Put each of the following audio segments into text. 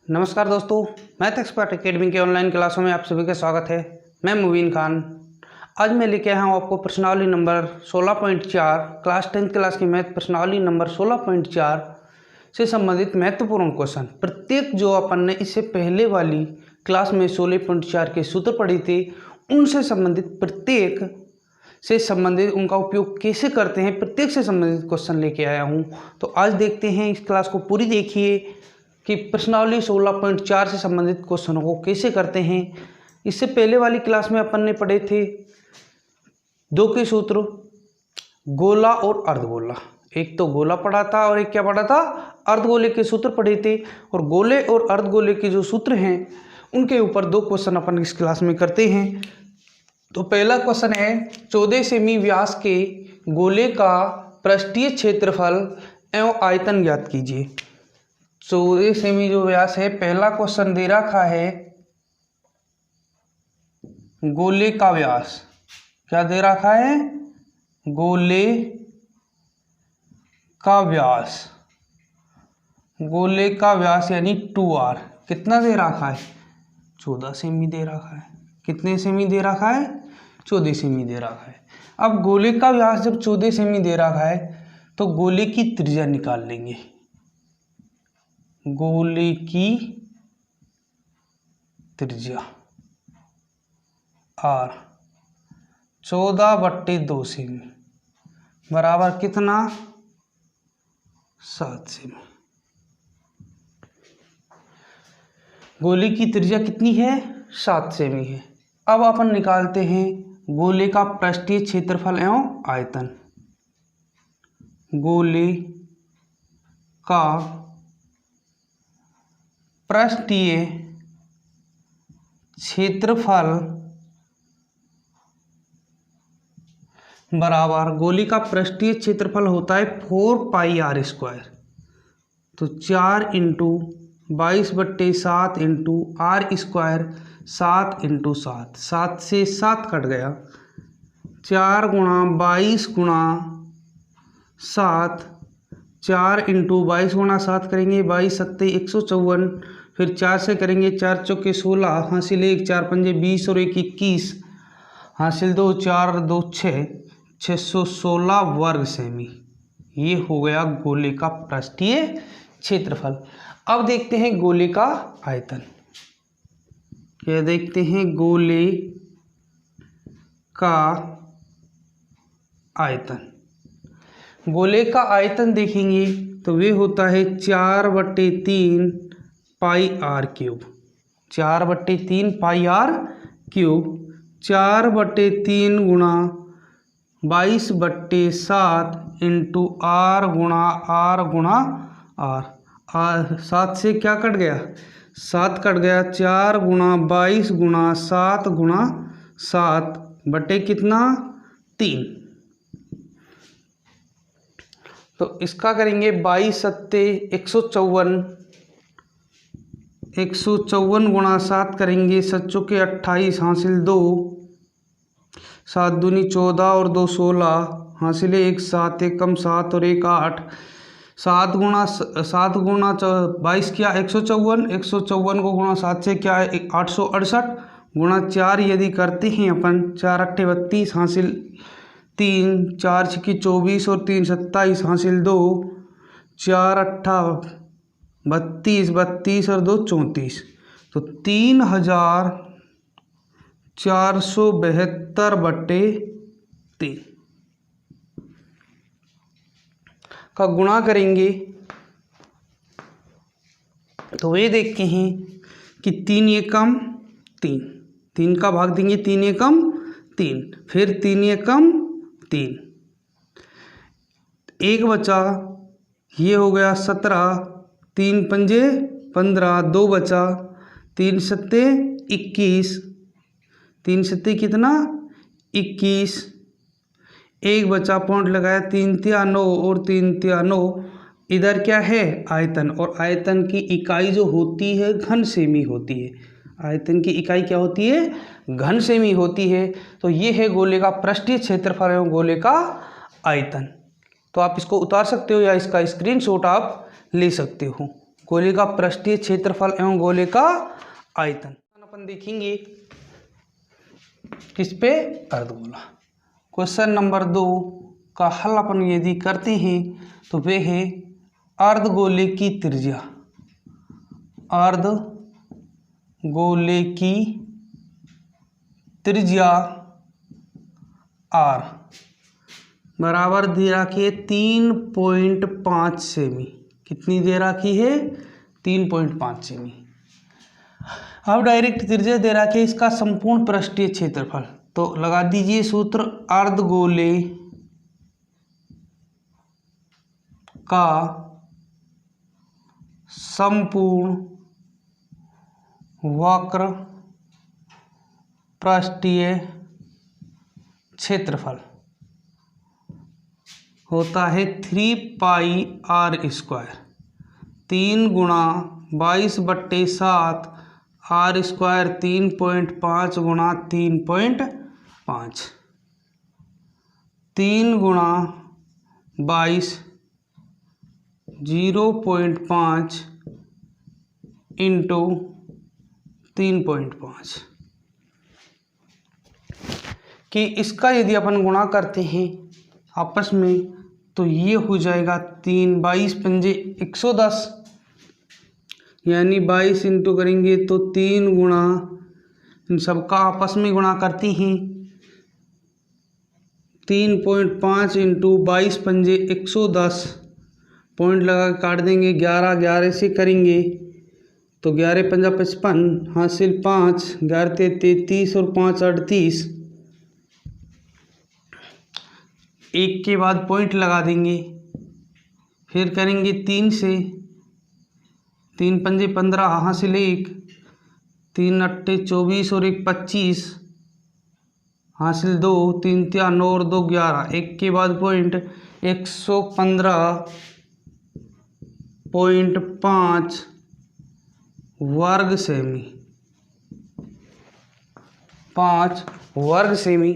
नमस्कार दोस्तों, math expert academy के ऑनलाइन क्लासों में आप सभी का स्वागत है। मैं मुबीन खान। आज मैं लेके आया हूँ आपको प्रश्नावली नंबर 16.4 क्लास 10th क्लास की मैथ प्रश्नावली नंबर 16.4 से संबंधित महत्वपूर्ण क्वेश्चन। प्रत्येक जो अपन ने इससे पहले वाली क्लास में 16.4 के सूत्र पढ़े थे उनसे संबंधित प्रत्येक से संबंधित उनका उपयोग कैसे करते हैं, प्रत्येक से संबंधित क्वेश्चन लेके आया हूँ। तो आज देखते हैं, इस क्लास को पूरी देखिए कि प्रश्नावली 16.4 से संबंधित क्वेश्चनों को कैसे करते हैं। इससे पहले वाली क्लास में अपन ने पढ़े थे दो के सूत्र, गोला और अर्धगोला। एक तो गोला पढ़ा था और एक क्या पढ़ा था, अर्धगोले के सूत्र पढ़े थे। और गोले और अर्धगोले के जो सूत्र हैं उनके ऊपर दो क्वेश्चन अपन इस क्लास में करते हैं। तो पहला क्वेश्चन है 14 सेमी व्यास के गोले का पृष्ठीय क्षेत्रफल एवं आयतन ज्ञात कीजिए। 14 सेमी जो व्यास है, पहला क्वेश्चन दे रखा है गोले का व्यास। क्या दे रखा है? गोले का व्यास। गोले का व्यास यानी 2r कितना दे रखा है? 14 सेमी दे रखा है। कितने सेमी दे रखा है? 14 सेमी दे रखा है। अब गोले का व्यास जब 14 सेमी दे रखा है तो गोले की त्रिज्या निकाल लेंगे। गोले की त्रिज्या r 14/2 सेमी बराबर कितना? 7 सेमी। गोले की त्रिज्या कितनी है? 7 सेमी है। अब अपन निकालते हैं गोले का पृष्ठीय क्षेत्रफल एवं आयतन। गोले का पृष्ठीय क्षेत्रफल बराबर, गोले का पृष्ठीय क्षेत्रफल होता है 4πr²। तो 4 × 22/7 × r², 7 × 7, 7 से 7 कट गया। 4 × 22 × 7, 4 × 22 × 7 करेंगे, 22 7 154। फिर 4 से करेंगे, 4 चौके 16, हासिल 1, 4 पंजे 20 और 1 21, हासिल 2, 4 2 6, 616 वर्ग सेमी। ये हो गया गोले का पृष्ठीय क्षेत्रफल। अब देखते हैं गोले का आयतन। क्या देखते हैं? गोले का आयतन। गोले का आयतन देखेंगे तो वे होता है 4/3 πr³। 4/3 πr³। 4/3 × 22/7 × r 7 से क्या कट गया? 7 कट गया। 4 × 22 × 7 × 7 बटे कितना? 3। तो इसका करेंगे 22 7 154, 154 × 7 करेंगे, 7 चौके 28, हासिल 2, 7 दूनी 14 और 2 16, हासिल 1, 7 एकम 7 और 1 8। 7 × 22 क्या? 154। 154 को गुणा 7 से क्या है? 868 गुणा 4 यदि करते हैं अपन, 4 8 32, हासिल 3, 4 6 24 और 3 27, हासिल 2, 4 8 32, 32 और 2 34। तो 3472/3 का गुणा करेंगे तो वे देखते हैं कि 3 एकम 3, 3 का भाग देंगे, 3 एकम 3, फिर 3 एकम 3, 1 बचा, ये हो गया 17, 3 पंजे 15, 2 बचा, 3 सत्ते 21, 3 सत्ते कितना? 21, 1 बचा, पॉइंट लगाया, 3 तिया 9 और 3 तिया 9। इधर क्या है? आयतन। और आयतन की इकाई जो होती है घन सेमी होती है। आयतन की इकाई क्या होती है? घन सेमी होती है। तो ये है गोले का पृष्ठीय क्षेत्रफल एवं गोले का आयतन। तो आप इसको उतार सकते हो या इसका स्क्रीनशॉट आप ले सकते हो। गोले का पृष्ठीय क्षेत्रफल एवं गोले का आयतन अपन देखेंगे किस पे, अर्धगोला। क्वेश्चन नंबर 2 का हल अपन यदि करते हैं तो वे है अर्धगोले की त्रिज्या, अर्धगोले की त्रिज्या r बराबर दे रखी है 3.5 सेमी। कितनी दे रखी है, 3.5 सेमी। अब डायरेक्ट त्रिज्या दे रखी है इसका संपूर्ण पृष्ठीय क्षेत्रफल, तो लगा दीजिए सूत्र, अर्धगोले का संपूर्ण वक्र पृष्ठीय क्षेत्रफल होता है 3πr²। 3 गुणा 22/7 r², 3.5 गुणा 3.5, 3 गुणा 22 0.5 इंटू 3.5 कि इसका यदि अपन गुणा करते हैं आपस में तो ये हो जाएगा 22 पंजे 110, यानी 22 इंटू करेंगे तो 3 गुणा, इन सबका आपस में गुणा करते हैं 3.5 इंटू 22 पंजे 110, पॉइंट लगा काट देंगे, 11 11 से करेंगे तो 11 पंजा 55, हासिल 5, 11 33 और 5 38, एक के बाद पॉइंट लगा देंगे, फिर करेंगे 3 से, 3 पंजे 15, हासिल 1, 3 अट्ठे 24 और 1 25, हासिल 2, 3 3 9 और 2 11, एक के बाद पॉइंट 115.5 वर्ग सेमी, 5 वर्ग सेमी।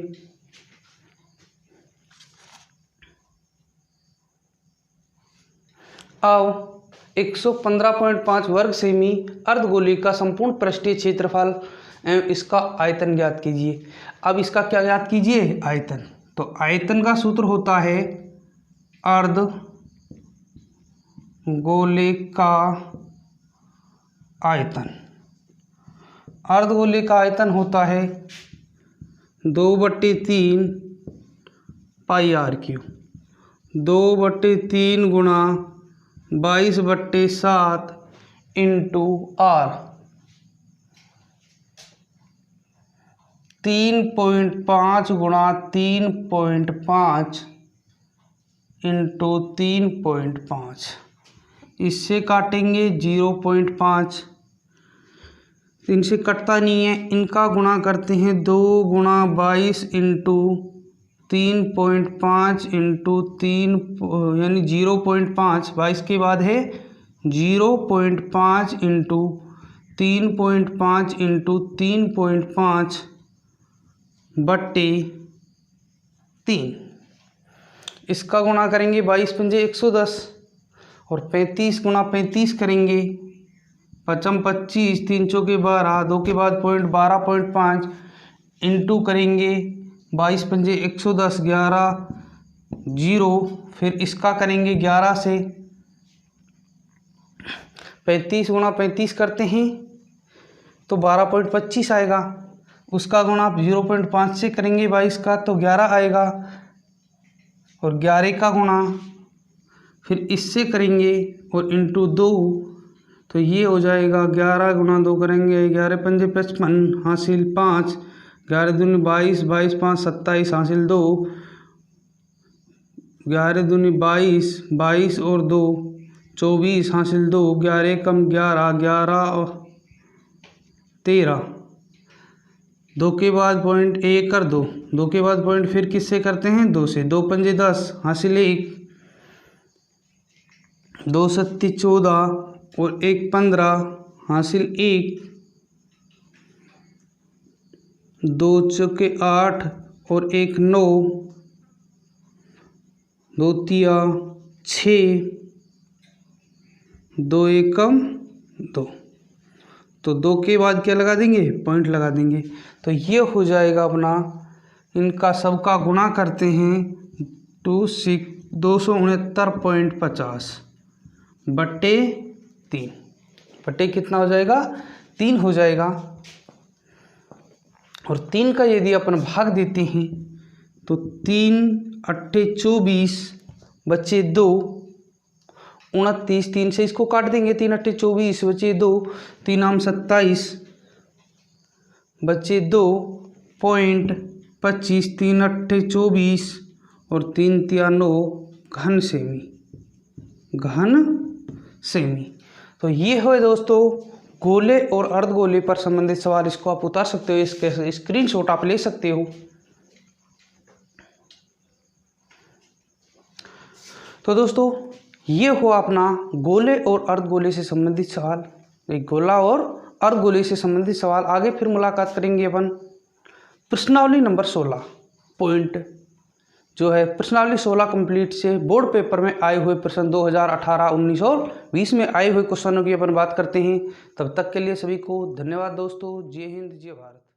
अब 115.5 वर्ग सेमी अर्धगोले का संपूर्ण पृष्ठीय क्षेत्रफल एवं इसका आयतन ज्ञात कीजिए। अब इसका क्या ज्ञात कीजिए, आयतन। तो आयतन का सूत्र होता है अर्धगोले का आयतन। अर्धगोले का आयतन होता है 2/3 πr³, 2/3 गुणा 22/7 इंटू r, 3.5 गुणा 3.5 इंटू 3.5, इससे काटेंगे 0.5, इनसे कटता नहीं है, इनका गुणा करते हैं 2 गुणा 22 इंटू 3.5 इंटू 3 यानी 0.5, 22 के बाद है 0.5 इंटू 3.5 इंटू 3.5 बट्टे 3, इसका गुणा करेंगे 22 पंजे 110 और 35 गुणा 35 करेंगे 55 25, 3 चौके 12, 2 के बाद पॉइंट 12.5 इंटू करेंगे 22 पंजे 110, 11 0, फिर इसका करेंगे 11 से, 35 गुणा 35 करते हैं तो 12.25 आएगा, उसका गुणा 0.5 से करेंगे 22 का तो 11 आएगा, और 11 का गुणा फिर इससे करेंगे और इंटू 2, तो ये हो जाएगा 11 गुणा 2 करेंगे 11 पंजे 55, हासिल 5, 11 दूनी 22, 22 5 27, हासिल 2, 11 दूनी 22, 22 और 2 24, हासिल 2, 11 कम 11, 11 और 13, 2 के बाद पॉइंट 1 कर 2, 2 के बाद पॉइंट फिर किससे करते हैं 2 से, 2 पंजे 10, हासिल 1, 2 सत्ती 14 और 1 15, हासिल 1, 2 चौके 8 और 1 9, 2 तिया 6, 2 एकम 2, तो 2 के बाद क्या लगा देंगे, पॉइंट लगा देंगे। तो ये हो जाएगा अपना, इनका सबका गुणा करते हैं 269.50 बट्टे 3, बट्टे कितना हो जाएगा, 3 हो जाएगा। और 3 का यदि अपन भाग देते हैं तो 3 अट्ठे 24 बचे 2, 29, 3 से इसको काट देंगे, 3 अट्ठे 24 बचे 2, 3 आम 27 बचे 2.25, 3 अट्ठे 24 और 3 तिया 9, घन सेमी। तो ये है दोस्तों गोले और अर्धगोले पर संबंधित सवाल। इसको आप उतार सकते हो, इसके स्क्रीनशॉट आप ले सकते हो। तो दोस्तों ये हो अपना गोले और अर्धगोले से संबंधित सवाल, एक गोला और अर्धगोले से संबंधित सवाल। आगे फिर मुलाकात करेंगे अपन प्रश्नावली नंबर 16 पॉइंट जो है प्रश्नावली 16 कंप्लीट से बोर्ड पेपर में आए हुए प्रश्न 2018, 19 और 20 में आए हुए क्वेश्चनों की अपन बात करते हैं। तब तक के लिए सभी को धन्यवाद दोस्तों। जय हिंद, जय भारत।